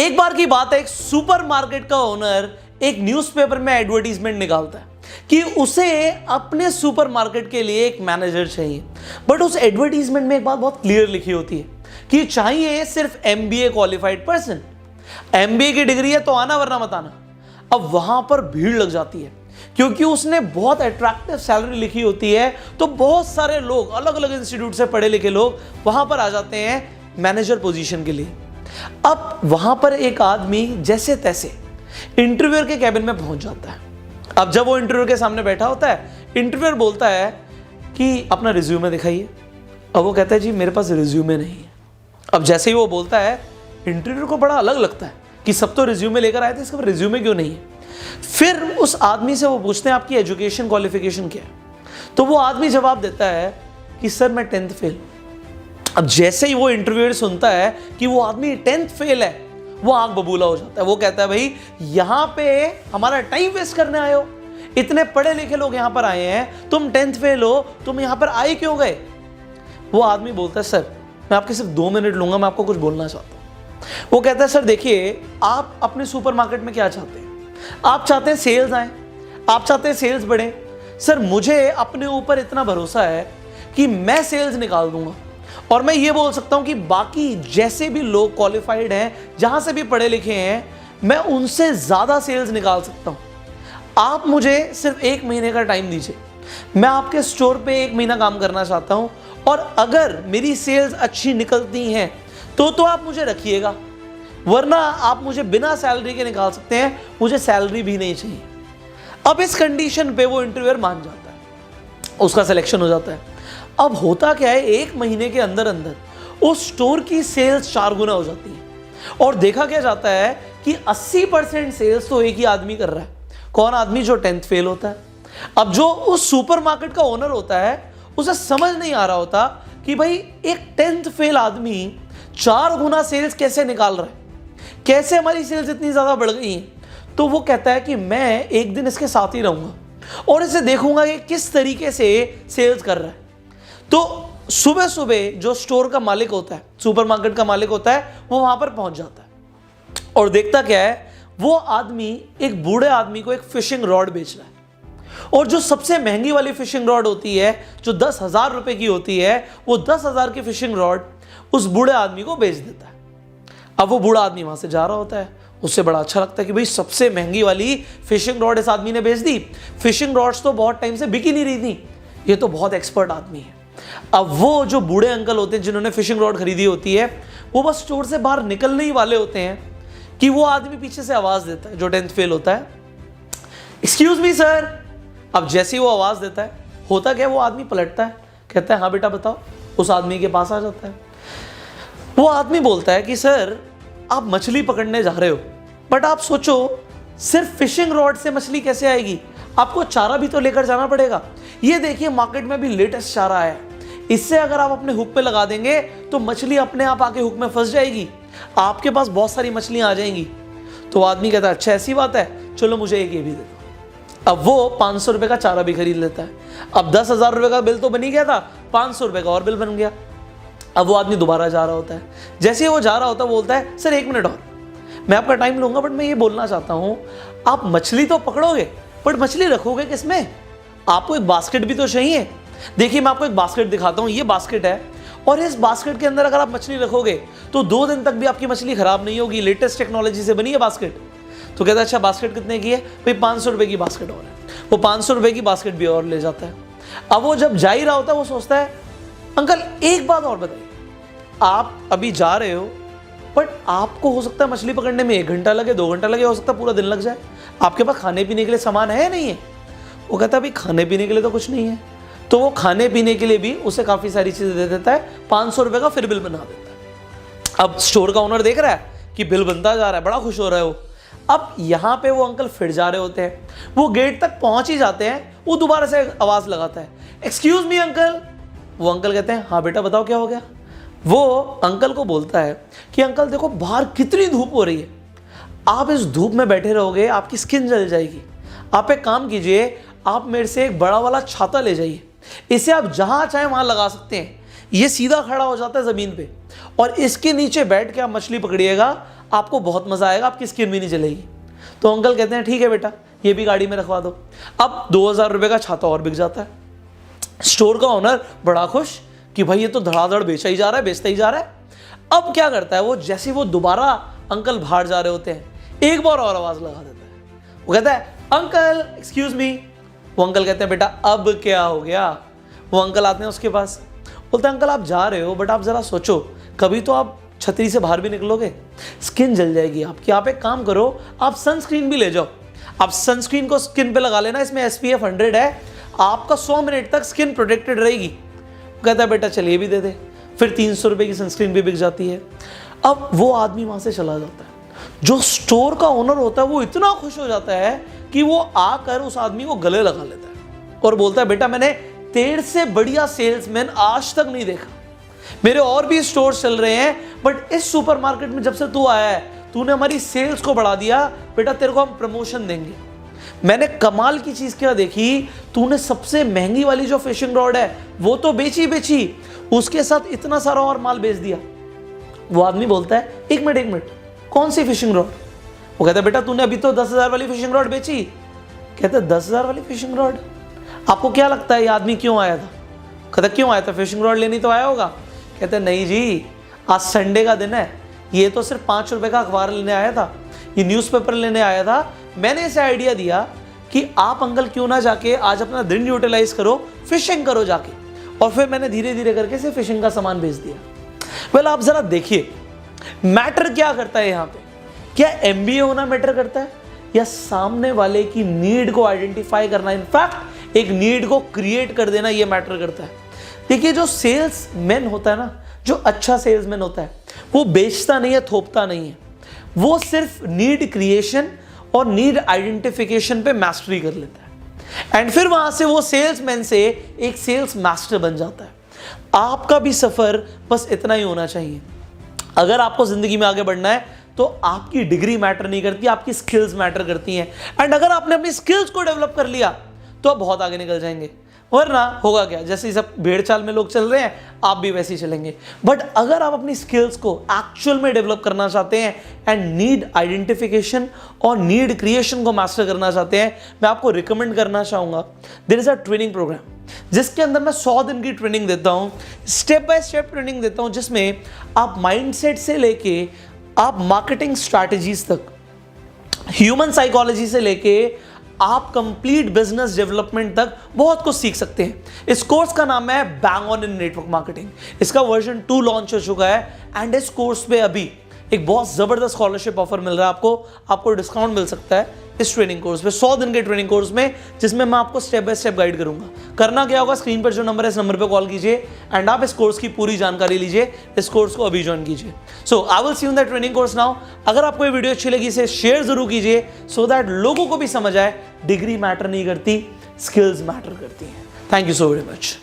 एक बार की बात है, एक सुपरमार्केट का ओनर एक न्यूज़पेपर में एडवर्टीजमेंट निकालता है कि उसे अपने सुपरमार्केट के लिए एक मैनेजर चाहिए। बट उस एडवर्टीजमेंट में एक बात बहुत क्लियर लिखी होती है कि चाहिए सिर्फ एमबीए क्वालिफाइड पर्सन। एमबीए की डिग्री है तो आना, वरना मत आना। अब वहां पर भीड़ लग जाती है क्योंकि उसने बहुत अट्रैक्टिव सैलरी लिखी होती है, तो बहुत सारे लोग, अलग अलग इंस्टीट्यूट से पढ़े लिखे लोग वहां पर आ जाते हैं मैनेजर पोजीशन के लिए। अब वहां पर एक आदमी जैसे तैसे इंटरव्यूअर के कैबिन में पहुंच जाता है। अब जब वो इंटरव्यूअर के सामने बैठा होता है, इंटरव्यूअर बोलता है कि अपना रिज्यूमे दिखाइए। अब वो कहता है जी मेरे पास रिज्यूमे नहीं है। अब जैसे ही वो बोलता है, इंटरव्यूअर को बड़ा अलग लगता है कि सब तो रिज्यूमे लेकर आए थे, इसका रिज्यूमे क्यों नहीं है। फिर उस आदमी से वो पूछते हैं आपकी एजुकेशन क्वालिफिकेशन क्या है। तो वो आदमी जवाब देता है कि सर मैं 10th फेल। अब जैसे ही वो इंटरव्यूअर सुनता है कि वो आदमी 10th फेल है, वो आंख बबूला हो जाता है। वो कहता है भाई यहां पे हमारा टाइम वेस्ट करने आए हो, इतने पढ़े लिखे लोग यहां पर आए हैं, तुम 10th फेल हो, तुम यहां पर आए क्यों गए। वो आदमी बोलता है सर मैं आपके सिर्फ 2 मिनट लूंगा, मैं आपको कुछ बोलना चाहता हूं। वो कहता है सर देखिए आप अपने सुपरमार्केट में क्या चाहते हैं, आप चाहते हैं सेल्स आए, आप चाहते हैं सेल्स बढ़े। सर मुझे अपने ऊपर इतना भरोसा है कि मैं सेल्स निकाल दूंगा, और मैं ये बोल सकता हूं कि बाकी जैसे भी लोग क्वालिफाइड हैं, जहां से भी पढ़े लिखे हैं, मैं उनसे ज्यादा सेल्स निकाल सकता हूं। आप मुझे सिर्फ 1 महीने का टाइम दीजिए, मैं आपके स्टोर पे 1 महीना काम करना चाहता हूं, और अगर मेरी सेल्स अच्छी निकलती हैं तो आप मुझे रखिएगा, वरना आप मुझे बिना सैलरी के निकाल सकते हैं, मुझे सैलरी भी नहीं चाहिए। अब इस कंडीशन पे वो इंटरव्यूअर मान जाता है, उसका सिलेक्शन हो जाता है। अब होता क्या है, 1 महीने के अंदर अंदर उस स्टोर की सेल्स 4 गुना हो जाती है, और देखा क्या जाता है कि 80% सेल्स तो एक ही आदमी कर रहा है। कौन आदमी? जो 10th फेल होता है। अब जो उस सुपरमार्केट का ओनर होता है, उसे समझ नहीं आ रहा होता कि भाई एक 10th फेल आदमी 4 गुना सेल्स कैसे निकाल रहा है, कैसे हमारी सेल्स इतनी ज्यादा बढ़ गई हैं। तो वो कहता है कि मैं एक दिन इसके साथ ही रहूंगा और इसे देखूंगा कि किस तरीके से सेल्स कर रहा है। तो सुबह सुबह जो स्टोर का मालिक होता है, सुपरमार्केट का मालिक होता है, वो वहां पर पहुंच जाता है और देखता क्या है, वो आदमी एक बूढ़े आदमी को एक फिशिंग रॉड बेच रहा है, और जो सबसे महंगी वाली फिशिंग रॉड होती है, जो 10,000 रुपए की होती है, वो 10,000 की फिशिंग रॉड उस बूढ़े आदमी को बेच देता है। अब वो बूढ़ा आदमी वहां से जा रहा होता है, उससे बड़ा अच्छा लगता है कि भाई सबसे महंगी वाली फिशिंग रॉड इस आदमी ने बेच दी। फिशिंग रॉड्स तो बहुत टाइम से बिक ही नहीं रही थी, ये तो बहुत एक्सपर्ट आदमी है। अब वो जो बूढ़े अंकल होते हैं जिन्होंने फिशिंग रॉड खरीदी होती है, वो बस स्टोर से बाहर निकलने ही वाले होते हैं कि वो आदमी पीछे से आवाज देता है, जो 10th फेल होता है, एक्सक्यूज मी सर। अब जैसे ही वो आवाज देता है, होता क्या है, वो आदमी पलटता है, कहता है हाँ बेटा बताओ। उस आदमी के पास आ जाता है। वो आदमी बोलता है कि सर आप मछली पकड़ने जा रहे हो, बट आप सोचो सिर्फ फिशिंग रॉड से मछली कैसे आएगी, आपको चारा भी तो लेकर जाना पड़ेगा। ये देखिए मार्केट में भी लेटेस्ट चारा है, इससे अगर आप अपने हुक पे लगा देंगे तो मछली अपने आप आके हुक में फंस जाएगी, आपके पास बहुत सारी मछलियां आ जाएंगी। तो आदमी कहता है अच्छा ऐसी बात है, चलो मुझे एक ये भी दे दो। अब वो 500 रुपए का चारा भी खरीद लेता है। अब 10,000 रुपए का बिल तो बन ही गया था, 500 रुपए का और बिल बन गया। अब वो आदमी दोबारा जा रहा होता है, जैसे ही वो जा रहा होता है, बोलता है सर 1 मिनट और, मैं आपका टाइम लूंगा, बट मैं ये बोलना चाहता हूं, आप मछली तो पकड़ोगे, बट मछली रखोगे किसमें, आपको एक बास्केट भी तो चाहिए। देखिए मैं आपको एक बास्केट दिखाता हूं, ये बास्केट है, और इस बास्केट के अंदर अगर आप मछली रखोगे तो 2 दिन तक भी आपकी मछली खराब नहीं होगी, लेटेस्ट टेक्नोलॉजी से बनी है बास्केट। तो कहता है अच्छा बास्केट कितने की है, भाई 500 रुपए की बास्केट और है। वो 500 रुपए की बास्केट भी और ले जाता है। अब वो जब जा ही रहा होता है, वो सोचता है अंकल एक बात और बताइए, आप अभी जा रहे हो, बट आपको हो सकता है मछली पकड़ने में 1 घंटा लगे, 2 घंटा लगे, हो सकता है पूरा दिन लग जाए, आपके पास खाने पीने के लिए सामान है नहीं है। वो कहता है भाई खाने पीने के लिए तो कुछ नहीं है। तो वो खाने पीने के लिए भी उसे काफी सारी चीजें दे देता है, 500 रुपए का फिर बिल बना देता है। अब स्टोर का ओनर देख रहा है कि बिल बनता जा रहा है, बड़ा खुश हो रहा है वो। अब यहां पे वो अंकल फिर जा रहे होते हैं, वो गेट तक पहुंच ही जाते हैं, वो दोबारा से आवाज लगाता है एक्सक्यूज मी अंकल। वो अंकल कहते हैं हाँ बेटा बताओ क्या हो गया। वो अंकल को बोलता है कि अंकल देखो बाहर कितनी धूप हो रही है, आप इस धूप में बैठे रहोगे आपकी स्किन जल जाएगी, आप एक काम कीजिए, आप मेरे से एक बड़ा वाला छाता ले जाइए, इसे आप जहां चाहे वहां लगा सकते हैं, ये सीधा खड़ा हो जाता है जमीन पे, और इसके नीचे बैठ के आप मछली पकड़िएगा, आपको बहुत मजा आएगा, आपकी स्किन भी नहीं जलेगी। तो अंकल कहते हैं ठीक है बेटा, ये भी गाड़ी में रखवा दो। अब 2000 रुपये का छाता और बिक जाता है। स्टोर का ओनर बड़ा खुश कि भाई ये तो धड़ाधड़ बेचा ही जा रहा है, बेचता ही जा रहा है। अब क्या करता है वो, जैसे वो दोबारा अंकल बाहर जा रहे होते हैं, एक बार और आवाज लगा देता है। वो कहता है अंकल एक्सक्यूज मी। वो अंकल कहते हैं बेटा अब क्या हो गया। वो अंकल आते हैं उसके पास, बोलते हैं अंकल आप जा रहे हो बट आप जरा सोचो, कभी तो आप छतरी से बाहर भी निकलोगे, स्किन जल जाएगी आपकी। आप एक काम करो, आप सनस्क्रीन भी ले जाओ, आप सनस्क्रीन को स्किन पे लगा लेना, इसमें SPF 100 है, आपका 100 मिनट तक स्किन प्रोटेक्टेड रहेगी। कहता है बेटा चलिए भी दे दे। फिर 300 रुपये की सनस्क्रीन भी बिक जाती है। अब वो आदमी वहां से चला जाता है। जो स्टोर का ओनर होता है वो इतना खुश हो जाता है कि वो आकर उस आदमी को गले लगा लेता है और बोलता है बेटा मैंने तेरे से बढ़िया सेल्समैन आज तक नहीं देखा, मेरे और भी स्टोर चल रहे हैं बट इस सुपरमार्केट में जब से तू आया है तूने हमारी सेल्स को बढ़ा दिया, बेटा तेरे को हम प्रमोशन देंगे। मैंने कमाल की चीज क्या देखी, तूने सबसे महंगी वाली जो फिशिंग रॉड है वो तो बेची, उसके साथ इतना सारा और माल बेच दिया। वो आदमी बोलता है एक मिनट कौन सी फिशिंग रॉड? वो कहता है बेटा तूने अभी तो 10,000 वाली फिशिंग रॉड बेची। कहता है 10,000 वाली फिशिंग रॉड? आपको क्या लगता है ये आदमी क्यों आया था? कहता क्यों आया था, फिशिंग रॉड लेनी तो आया होगा। कहते नहीं जी, आज संडे का दिन है, ये तो सिर्फ 5 रुपए का अखबार लेने आया था, ये न्यूज़पेपर लेने आया था। मैंने इसे आइडिया दिया कि आप अंकल क्यों ना जाके आज अपना दिन यूटिलाइज करो, फिशिंग करो जाके, और फिर मैंने धीरे धीरे करके से फिशिंग का सामान बेच दिया। वेल आप जरा देखिए मैटर क्या करता है यहाँ पे, क्या MBA होना मैटर करता है या सामने वाले की नीड को आइडेंटिफाई करना, इनफैक्ट एक नीड को क्रिएट कर देना, ये मैटर करता है। देखिए जो सेल्समैन होता है ना, जो अच्छा सेल्समैन होता है वो बेचता नहीं है, थोपता नहीं है, वो सिर्फ नीड क्रिएशन और नीड आइडेंटिफिकेशन पे मास्टरी कर लेता है एंड फिर वहां से वो सेल्समैन से एक सेल्स मास्टर बन जाता है। आपका भी सफर बस इतना ही होना चाहिए। अगर आपको जिंदगी में आगे बढ़ना है तो आपकी डिग्री मैटर नहीं करती, आपकी स्किल्स मैटर करती हैं एंड अगर आपने अपनी स्किल्स को डेवलप कर लिया तो आप बहुत आगे निकल जाएंगे। वरना होगा क्या, जैसे सब भेड़ चाल में लोग चल रहे हैं आप भी वैसे ही चलेंगे। बट अगर आप अपनी स्किल्स को एक्चुअल में डेवलप करना चाहते हैं एंड नीड आइडेंटिफिकेशन और नीड क्रिएशन को मास्टर करना चाहते हैं, मैं आपको रिकमेंड करना चाहूंगा there is a training program जिसके अंदर मैं 100 दिन की ट्रेनिंग देता हूं, स्टेप बाय स्टेप ट्रेनिंग देता हूं, जिसमें आप माइंडसेट से लेके आप मार्केटिंग स्ट्रैटेजीज तक, ह्यूमन साइकोलॉजी से लेके आप कंप्लीट बिजनेस डेवलपमेंट तक बहुत कुछ सीख सकते हैं। इस कोर्स का नाम है bang on in network marketing. इसका वर्जन 2 लॉन्च हो चुका है एंड इस कोर्स पे अभी एक बहुत जबरदस्त स्कॉलरशिप ऑफर मिल रहा है। आपको डिस्काउंट मिल सकता है इस ट्रेनिंग कोर्स पे, 100 दिन के ट्रेनिंग कोर्स में, जिसमें मैं आपको स्टेप बाय स्टेप गाइड करूंगा। करना क्या होगा, स्क्रीन पर जो नंबर है इस नंबर पे कॉल कीजिए एंड आप इस कोर्स की पूरी जानकारी लीजिए, इस कोर्स को अभी ज्वाइन कीजिए। So I will see you in the training course now. अगर आपको ये वीडियो अच्छी लगी इसे शेयर जरूर कीजिए सो दैट लोगों को भी समझ आए डिग्री मैटर नहीं करती, स्किल्स मैटर करती हैं। Thank you so very much.